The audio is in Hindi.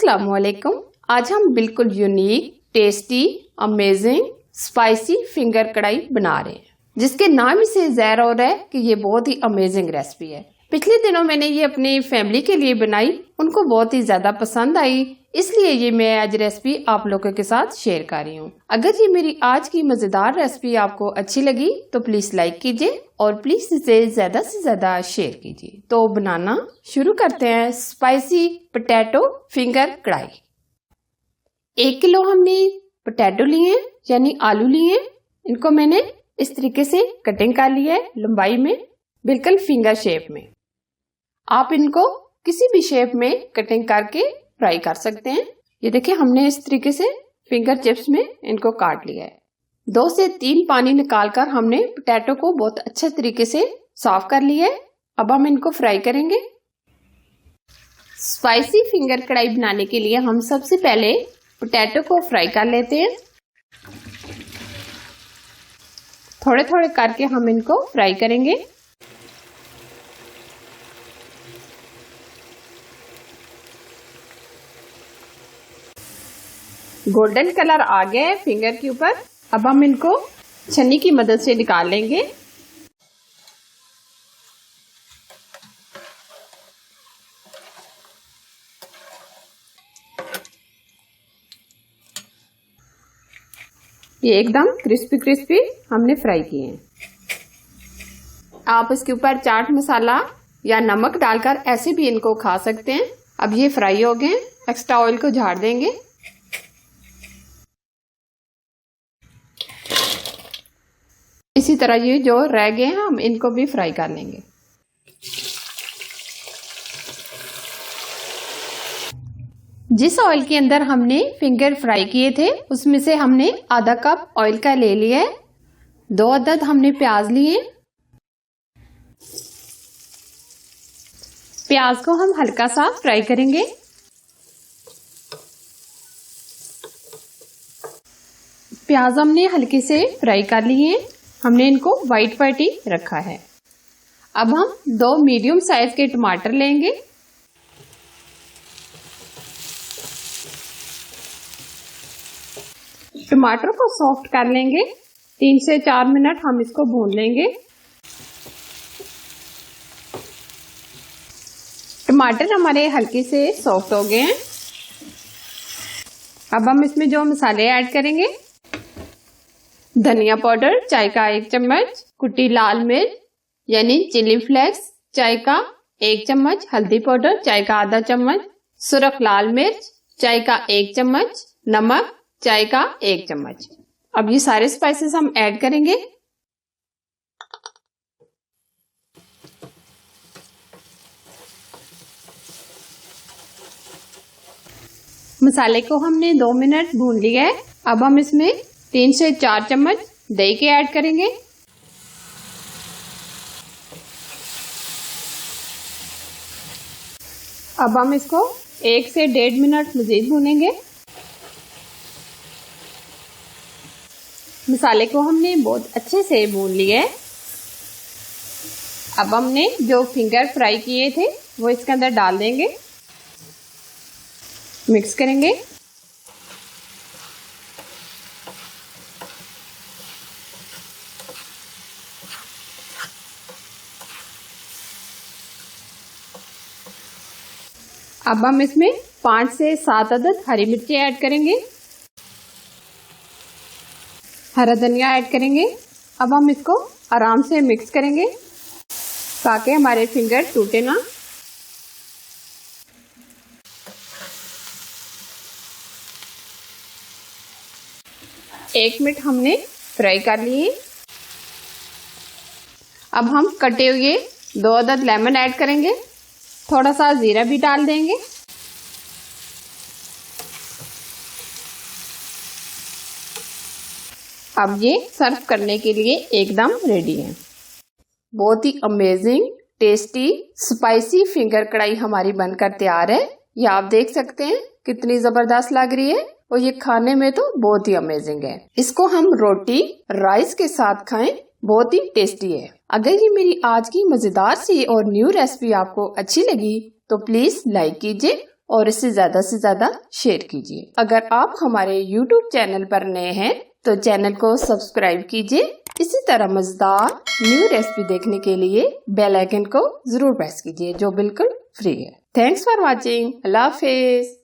अस्सलामुअलैकुम। आज हम बिल्कुल unique, tasty, amazing, spicy finger कढ़ाई बना रहे हैं, जिसके नाम ही से ज़ाहिर हो रहा है कि ये बहुत ही अमेजिंग रेसिपी है। पिछले दिनों मैंने ये अपनी फैमिली के लिए बनाई, उनको बहुत ही ज्यादा पसंद आई, इसलिए ये मैं आज रेसिपी आप लोगों के साथ शेयर कर रही हूँ। अगर ये मेरी आज की मजेदार रेसिपी आपको अच्छी लगी तो प्लीज लाइक कीजिए और प्लीज इसे ज्यादा से ज्यादा शेयर कीजिए। तो बनाना शुरू करते हैं स्पाइसी पोटैटो फिंगर कढ़ाई। 1 किलो हमने पोटैटो लिए हैं, यानी आलू लिए हैं। इनको मैंने इस तरीके से कटिंग कर ली है, लंबाई में बिल्कुल फिंगर शेप में। आप इनको किसी भी शेप में कटिंग करके फ्राई कर सकते हैं। ये देखिए हमने इस तरीके से फिंगर चिप्स में इनको काट लिया है। 2 से 3 पानी निकालकर हमने पोटैटो को बहुत अच्छे तरीके से साफ कर लिया है। अब हम इनको फ्राई करेंगे। स्पाइसी फिंगर कढ़ाई बनाने के लिए हम सबसे पहले पोटैटो को फ्राई कर लेते हैं। थोड़े थोड़े करके हम इनको फ्राई करेंगे। गोल्डन कलर आ गया है फिंगर के ऊपर। अब हम इनको छन्नी की मदद से निकाल लेंगे। ये एकदम क्रिस्पी क्रिस्पी हमने फ्राई किए हैं। आप इसके ऊपर चाट मसाला या नमक डालकर ऐसे भी इनको खा सकते हैं। अब ये फ्राई हो गए, एक्स्ट्रा ऑयल को झाड़ देंगे। इसी तरह ये जो रह गए हैं हम इनको भी फ्राई कर लेंगे। जिस ऑयल के अंदर हमने फिंगर फ्राई किए थे उसमें से हमने आधा कप ऑयल का ले लिया है। 2 अदद हमने प्याज लिए। प्याज को हम हल्का सा फ्राई करेंगे। प्याज हमने हल्के से फ्राई कर लिए। हमने इनको वाइट वाइट ही रखा है। अब हम 2 मीडियम साइज के टमाटर लेंगे। टमाटर को सॉफ्ट कर लेंगे। 3 से 4 मिनट हम इसको भून लेंगे। टमाटर हमारे हल्के से सॉफ्ट हो गए हैं। अब हम इसमें जो मसाले ऐड करेंगे, धनिया पाउडर चाय का 1 चम्मच, कुटी लाल मिर्च यानी चिली फ्लेक्स चाय का 1 चम्मच, हल्दी पाउडर चाय का आधा चम्मच, सुरख लाल मिर्च चाय का 1 चम्मच, नमक चाय का 1 चम्मच। अब ये सारे स्पाइसेस हम ऐड करेंगे। मसाले को हमने 2 मिनट भून लिया है। अब हम इसमें 3 से 4 चम्मच दही के ऐड करेंगे। अब हम इसको 1 से 1.5 मिनट मजीद भूनेंगे। मसाले को हमने बहुत अच्छे से भून लिया है। अब हमने जो फिंगर फ्राई किए थे वो इसके अंदर डाल देंगे, मिक्स करेंगे। अब हम इसमें 5 से 7 अदद हरी मिर्ची ऐड करेंगे। हरा धनिया ऐड करेंगे। अब हम इसको आराम से मिक्स करेंगे ताकि हमारे फिंगर टूटे ना। एक मिनट हमने फ्राई कर लिए। अब हम कटे हुए 2 अदद लेमन ऐड करेंगे। थोड़ा सा जीरा भी डाल देंगे। अब ये सर्व करने के लिए एकदम रेडी है। बहुत ही अमेजिंग, टेस्टी, स्पाइसी फिंगर कढ़ाई हमारी बनकर तैयार है। ये आप देख सकते हैं कितनी जबरदस्त लग रही है और ये खाने में तो बहुत ही अमेजिंग है। इसको हम रोटी राइस के साथ खाएं, बहुत ही टेस्टी है। अगर ये मेरी आज की मजेदार सी और न्यू रेसिपी आपको अच्छी लगी तो प्लीज लाइक कीजिए और इसे ज्यादा से ज्यादा शेयर कीजिए। अगर आप हमारे YouTube चैनल पर नए हैं तो चैनल को सब्सक्राइब कीजिए। इसी तरह मजेदार न्यू रेसिपी देखने के लिए बेल आइकन को जरूर प्रेस कीजिए जो बिल्कुल फ्री है। Thanks for watching. Allah Hafiz.